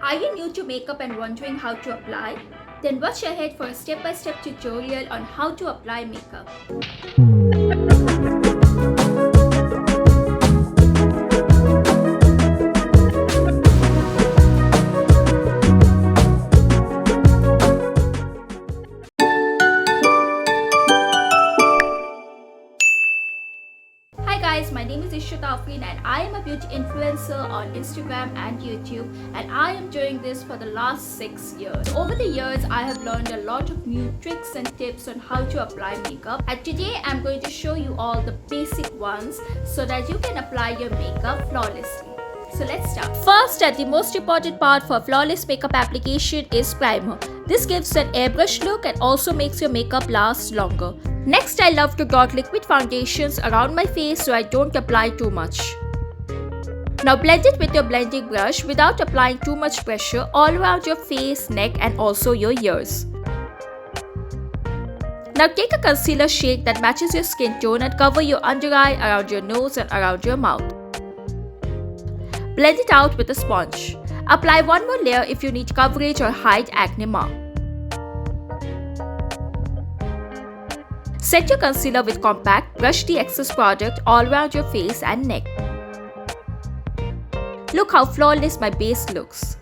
Are you new to makeup and wondering how to apply? Then watch ahead for a step-by-step tutorial on how to apply makeup. Hi guys, my name is Afreen and I am a beauty influencer on Instagram and YouTube, and I am doing this for the last 6 years. Over the years, I have learned a lot of new tricks and tips on how to apply makeup, and today I'm going to show you all the basic ones so that you can apply your makeup flawlessly. So let's start. First, and the most important part for flawless makeup application is primer. This gives an airbrush look and also makes your makeup last longer. Next, I love to dot liquid foundations around my face so I don't apply too much. Now blend it with your blending brush without applying too much pressure all around your face, neck and also your ears. Now take a concealer shade that matches your skin tone and cover your under eye, around your nose and around your mouth. Blend it out with a sponge. Apply one more layer if you need coverage or hide acne mark. Set your concealer with compact, brush the excess product all around your face and neck. Look how flawless my base looks.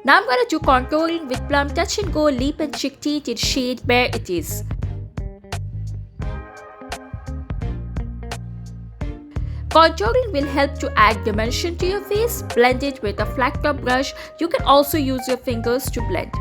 Now I'm gonna do contouring with Plum Touch and Go Lip and Cheek Tint in shade Bare It Is. Contouring will help to add dimension to your face. Blend it with a flat top brush. You can also use your fingers to blend.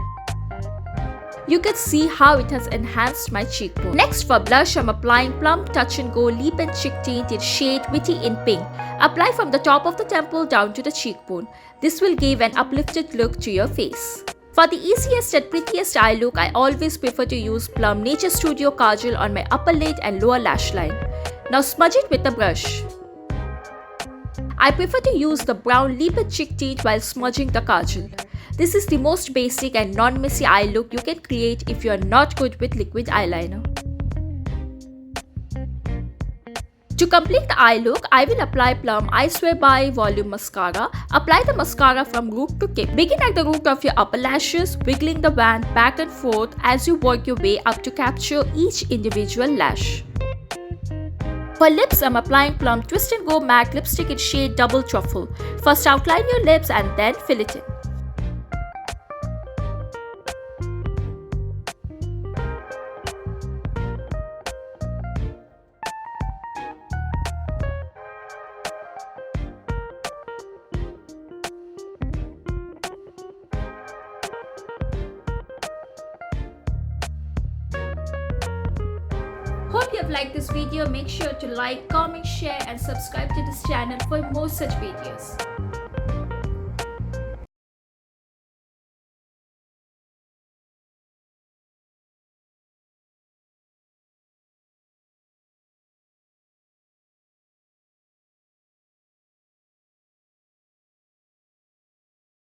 You can see how it has enhanced my cheekbone. Next, for blush, I'm applying Plum Touch and Go Lip and Cheek Tint in shade Witty in Pink. Apply from the top of the temple down to the cheekbone. This will give an uplifted look to your face. For the easiest and prettiest eye look, I always prefer to use Plum Nature Studio Kajal on my upper lid and lower lash line. Now smudge it with a brush. I prefer to use the brown lip and cheek tint while smudging the kajal. This is the most basic and non-messy eye look you can create if you are not good with liquid eyeliner. To complete the eye look, I will apply Plum I Swear By Volume Mascara. Apply the mascara from root to tip. Begin at the root of your upper lashes, wiggling the wand back and forth as you work your way up to capture each individual lash. For lips, I'm applying Plum Twist and Go Matte Lipstick in shade Double Truffle. First outline your lips and then fill it in. Hope you have liked this video. Make sure to like, comment, share and subscribe to this channel for more such videos.